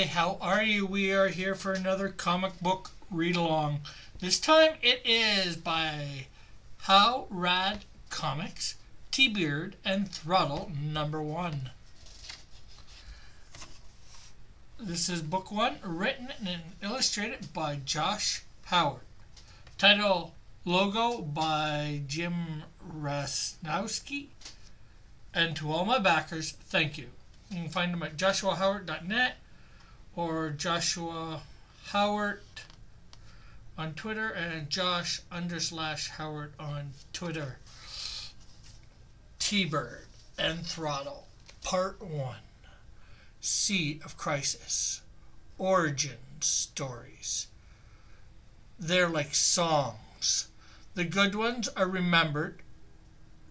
how are you? We are here for another comic book read-along. This time it is by How Rad Comics, Bird and Throttle #1. This is book 1, written and illustrated by Josh Howard. Title logo by Jim Rasnowski. And to all my backers, thank you. You can find them at joshuahoward.net or Joshua Howard on Twitter and Josh_Howard on Twitter. Bird and Throttle, Part 1. Seed of Crisis. Origin stories. They're like songs. The good ones are remembered,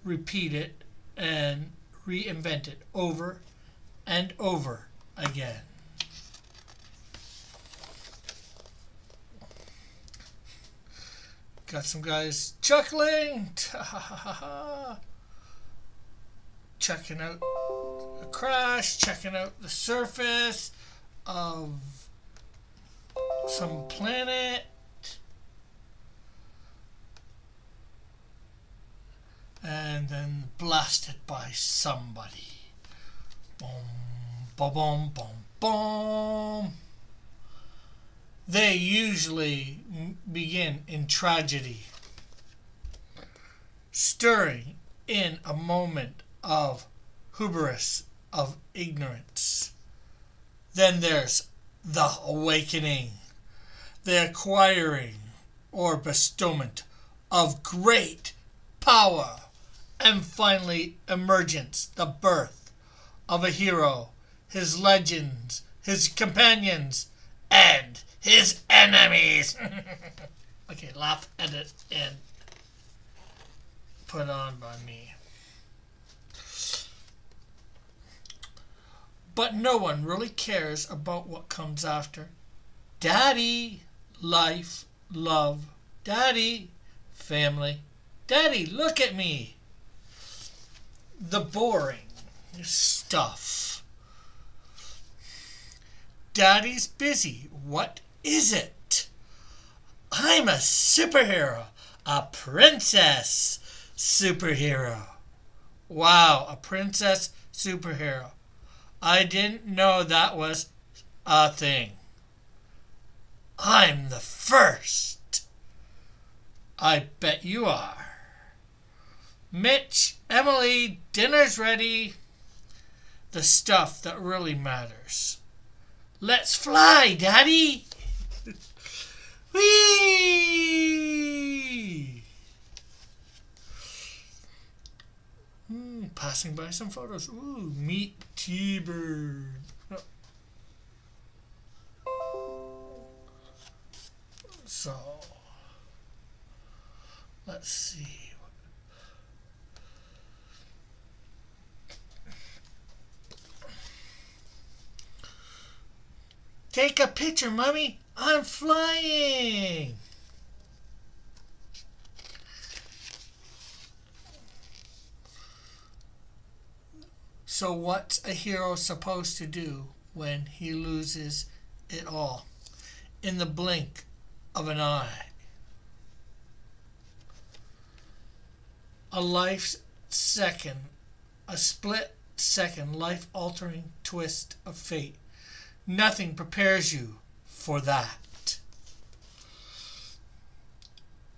repeated, and reinvented over and over again. Got some guys chuckling, checking out the crash, checking out the surface of some planet. And then blasted by somebody. Boom, boom, boom, boom, boom. They usually begin in tragedy, stirring in a moment of hubris, of ignorance. Then there's the awakening, the acquiring or bestowment of great power, and finally emergence, the birth of a hero, his legends, his companions, and his enemies. Okay, laugh, edit, and put on by me. But no one really cares about what comes after. Daddy, life, love. Daddy, family. Daddy, look at me. The boring stuff. Daddy's busy. What is it? I'm a superhero. A princess superhero. Wow, a princess superhero. I didn't know that was a thing. I'm the first. I bet you are. Mitch, Emily, dinner's ready. The stuff that really matters. Let's fly, Daddy. Whee! Passing by some photos. Ooh, meet T-Bird. So, let's see. Take a picture, Mommy. I'm flying. So what's a hero supposed to do when he loses it all? In the blink of an eye. A split second life-altering twist of fate. Nothing prepares you for that.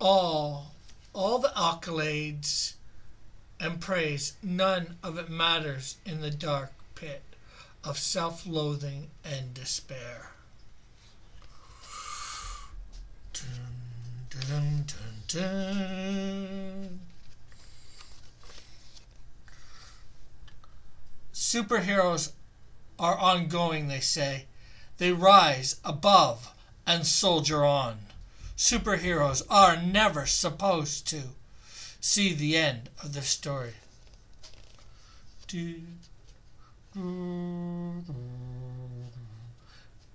All the accolades and praise, none of it matters in the dark pit of self-loathing and despair. Dun, dun, dun, dun. Superheroes are ongoing, they say. They rise above and soldier on. Superheroes are never supposed to see the end of the story.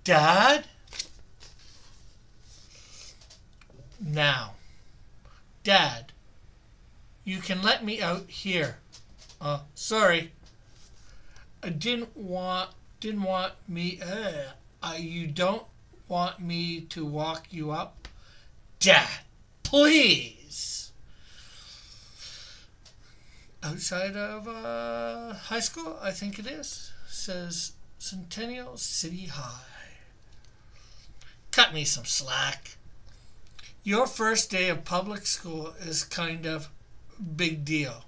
Dad? Now, Dad, you can let me out here. Sorry. I didn't want me. You don't want me to walk you up? Dad, please. Outside of high school, I think it is, says Centennial City High. Cut me some slack. Your first day of public school is kind of big deal.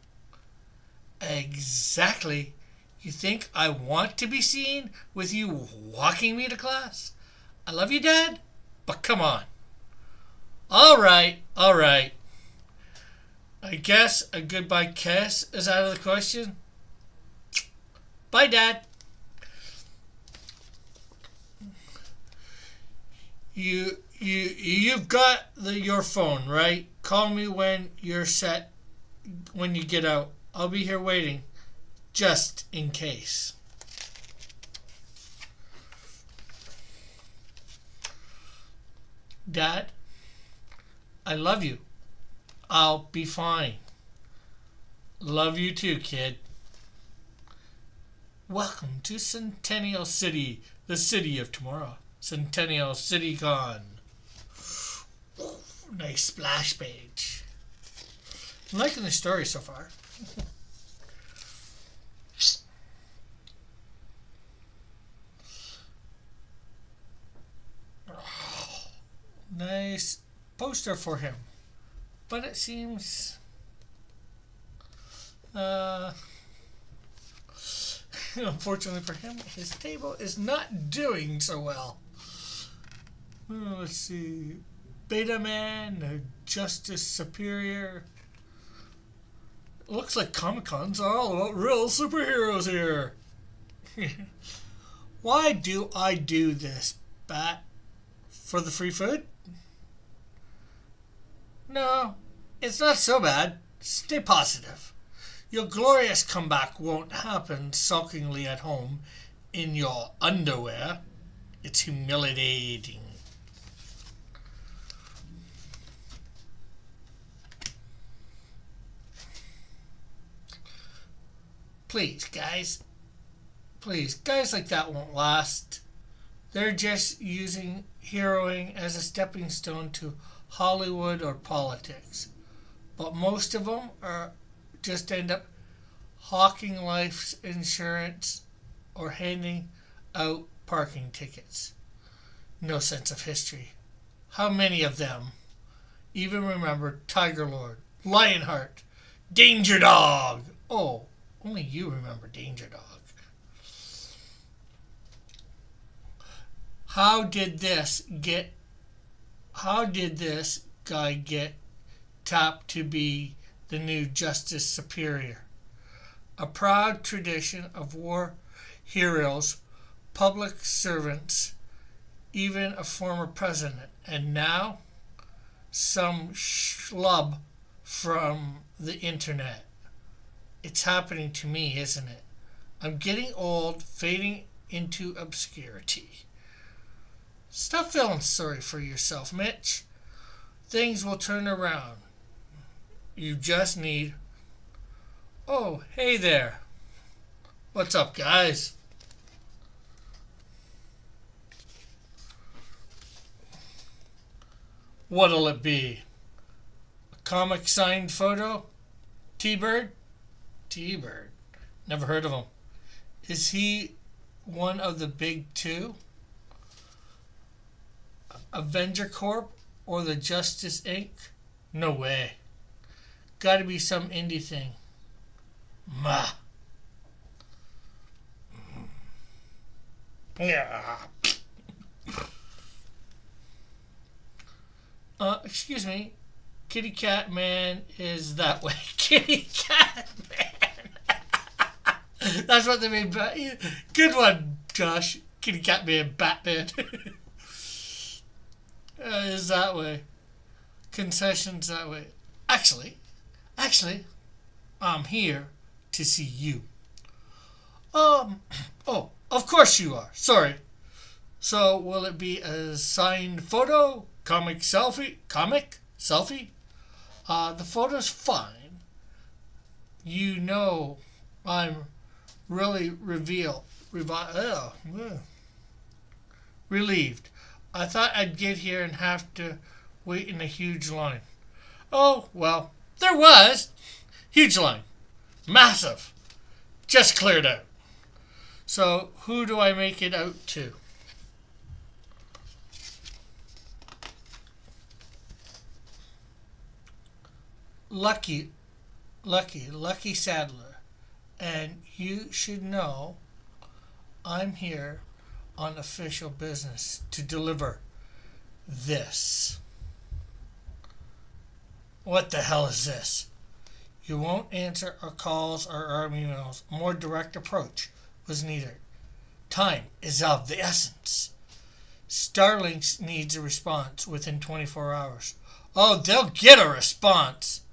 Exactly. You think I want to be seen with you walking me to class? I love you, Dad, but come on. All right. I guess a goodbye kiss is out of the question. Bye, Dad. You've got your phone, right? Call me when you're set, when you get out. I'll be here waiting, just in case. Dad, I love you. I'll be fine. Love you too, kid. Welcome to Centennial City, the city of tomorrow. Centennial City Con. Nice splash page. I'm liking the story so far. Nice poster for him. But it seems unfortunately for him, his table is not doing so well. Let's see. Beta Man, Justice Superior. Looks like Comic-Cons are all about real superheroes here. Why do I do this, Bat? For the free food? No, it's not so bad. Stay positive. Your glorious comeback won't happen sulkingly at home in your underwear. It's humiliating. Please, guys. Please, guys like that won't last. They're just using heroing as a stepping stone to Hollywood or politics. But most of them are just end up hawking life's insurance or handing out parking tickets. No sense of history. How many of them even remember Tiger Lord, Lionheart, Danger Dog? Oh, only you remember Danger Dog. How did this guy get tapped to be the new Justice Superior? A proud tradition of war heroes, public servants, even a former president, and now some schlub from the internet. It's happening to me, isn't it? I'm getting old, fading into obscurity. Stop feeling sorry for yourself, Mitch. Things will turn around. You just need... Oh, hey there. What's up, guys? What'll it be? A comic signed photo? T-Bird? T-Bird. Never heard of him. Is he one of the big two? Avenger Corp or the Justice Inc.? No way. Gotta be some indie thing. Ma. Yeah. Excuse me. Kitty Cat Man is that way. Kitty Cat Man. That's what they mean. Good one, Josh. Kitty Cat Man, Batman. Is that way. Concessions that way. Actually, I'm here to see you. Oh, of course you are. Sorry. So, will it be a signed photo? Comic selfie? The photo's fine. You know, I'm really Relieved. I thought I'd get here and have to wait in a huge line. Oh, well, there was. Huge line. Massive. Just cleared out. So, who do I make it out to? Lucky Sadler. And you should know I'm here on official business to deliver this. What the hell is this? You won't answer our calls or our emails. A more direct approach was needed. Time is of the essence. Starlink needs a response within 24 hours. Oh, they'll get a response.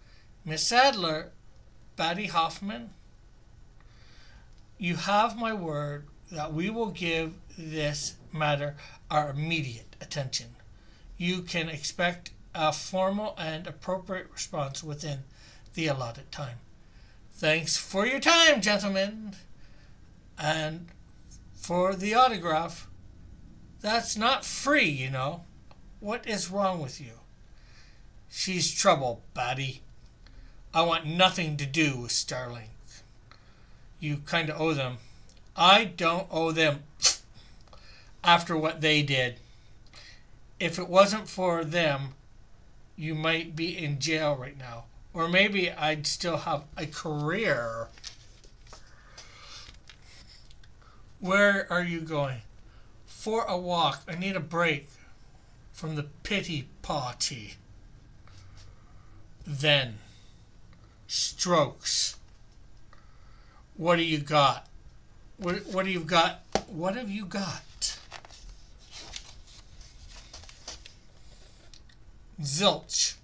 Miss Sadler, Batty Hoffman, you have my word that we will give this matter our immediate attention. You can expect a formal and appropriate response within the allotted time. Thanks for your time, gentlemen. And for the autograph, that's not free, you know. What is wrong with you? She's trouble, Batty. I want nothing to do with Starlink. You kind of owe them. I don't owe them after what they did. If it wasn't for them, you might be in jail right now. Or maybe I'd still have a career. Where are you going? For a walk. I need a break from the pity party. Then, strokes. What do you got? What do you got? What have you got? Zilch.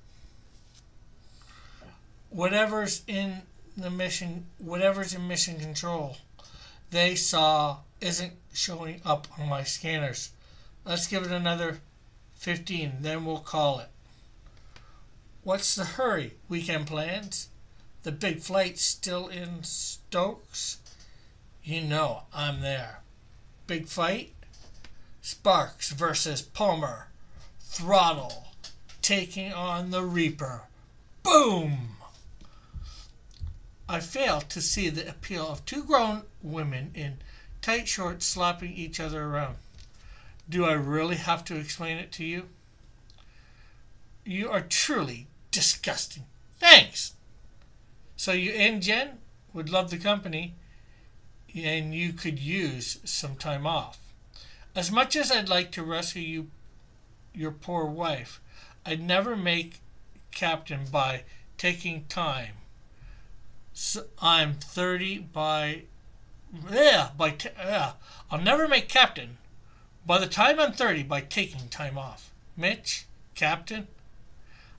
Whatever's in mission control, they saw isn't showing up on my scanners. Let's give it another 15, then we'll call it. What's the hurry? Weekend plans? The big flight's still in Stokes? You know I'm there. Big fight? Sparks versus Palmer. Throttle taking on the Reaper. Boom! I fail to see the appeal of two grown women in tight shorts slapping each other around. Do I really have to explain it to you? You are truly disgusting. Thanks. So you and Jen would love the company, and you could use some time off. As much as I'd like to rescue your poor wife, I'd never make captain by taking time. So I'm 30 I'll never make captain by the time I'm 30 by taking time off. Mitch, captain,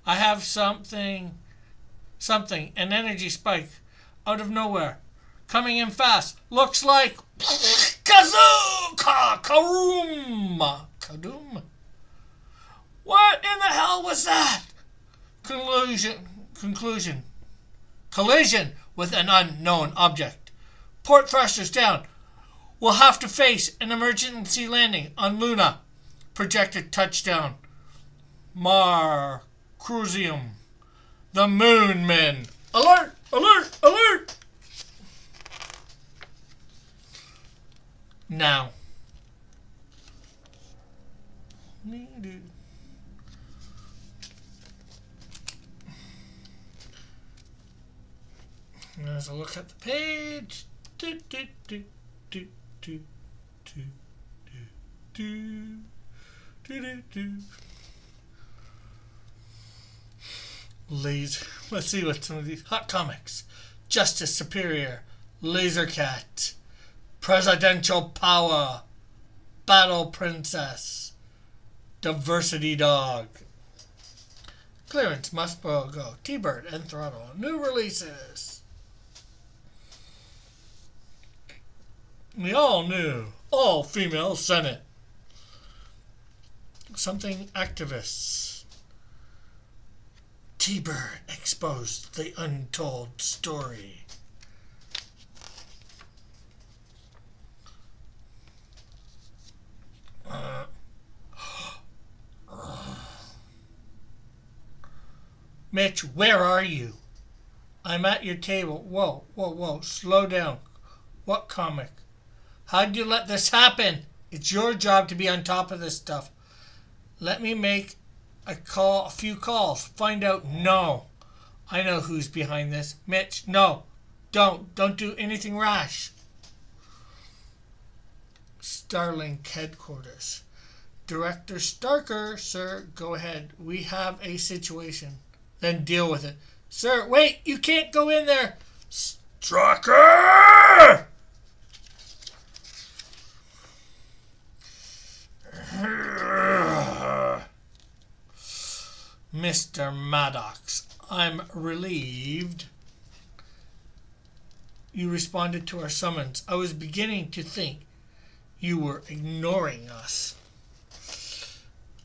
I have something, an energy spike out of nowhere, coming in fast. Looks like Kazoo! Kadoom! What in the hell was that? Conclusion. Collision with an unknown object. Port thrusters down. We'll have to face an emergency landing on Luna. Projected touchdown. Cruzium. The Moon Men. Alert! Alert! Alert! Now. Let's look at the page. Laser. Let's see what some of these hot comics. Justice Superior, Laser Cat, Presidential Power, Battle Princess, Diversity Dog. Clearance must go. Bird and Throttle. New releases. The all-new, all-female Senate. Something activists. T-Bird exposed the untold story. Mitch, where are you? I'm at your table. Whoa, whoa, whoa. Slow down. What comic? How'd you let this happen? It's your job to be on top of this stuff. Let me make a few calls. Find out. No. I know who's behind this. Mitch, no. Don't do anything rash. Starlink headquarters. Director Starker, sir, go ahead. We have a situation. Then deal with it. Sir, wait, you can't go in there. Starker! Mr. Maddox, I'm relieved you responded to our summons. I was beginning to think you were ignoring us.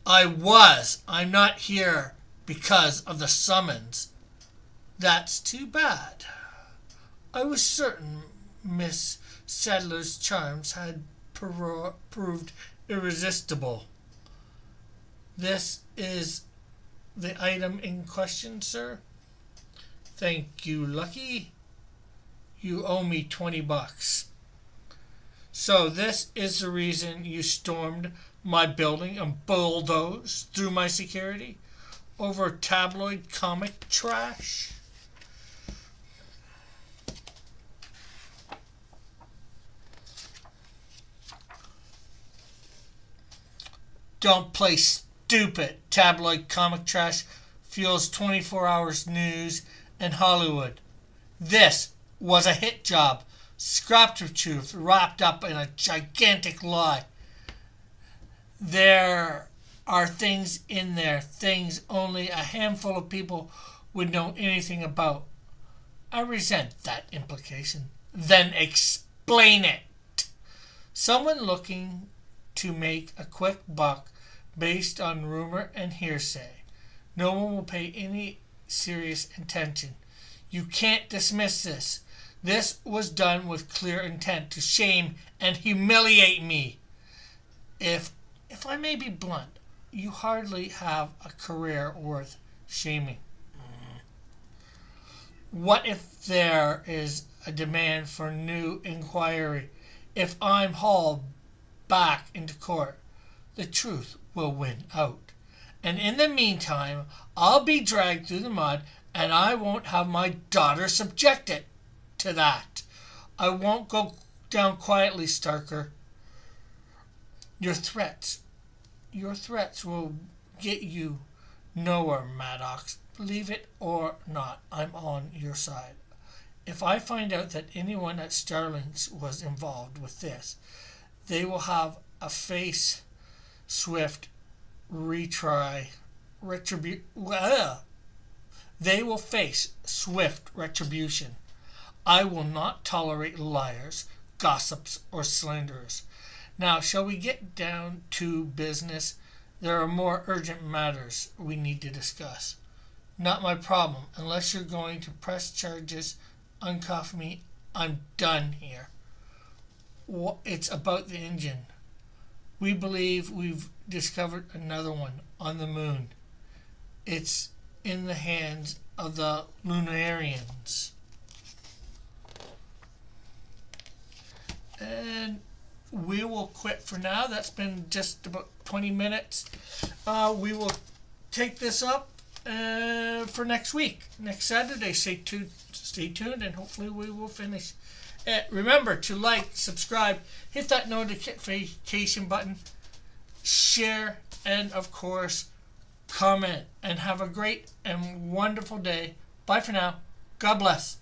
I was. I'm not here because of the summons. That's too bad. I was certain Miss Sadler's charms had proved irresistible. This is the item in question, sir. Thank you, Lucky. You owe me $20. So this is the reason you stormed my building and bulldozed through my security over tabloid comic trash? Don't play stupid. Tabloid comic trash fuels 24 hours news and Hollywood. This was a hit job, scrapped of truth, wrapped up in a gigantic lie. There are things in there, things only a handful of people would know anything about. I resent that implication. Then explain it. Someone looking to make a quick buck based on rumor and hearsay. No one will pay any serious attention. You can't dismiss this. This was done with clear intent to shame and humiliate me. If I may be blunt, you hardly have a career worth shaming. What if there is a demand for new inquiry? If I'm hauled back into court, the truth will win out. And in the meantime, I'll be dragged through the mud, and I won't have my daughter subjected to that. I won't go down quietly, Starker. Your threats will get you nowhere, Maddox. Believe it or not, I'm on your side. If I find out that anyone at Starling's was involved with this, they will have a swift They will face swift retribution. I will not tolerate liars, gossips, or slanderers. Now, shall we get down to business? There are more urgent matters we need to discuss. Not my problem. Unless you're going to press charges, uncuff me, I'm done here. It's about the engine. We believe we've discovered another one on the moon. It's in the hands of the Lunarians. And we will quit for now. That's been just about 20 minutes. We will take this up for next week. Next Saturday, stay tuned, and hopefully we will finish. Remember to like, subscribe, hit that notification button, share, and of course, comment. And have a great and wonderful day. Bye for now. God bless.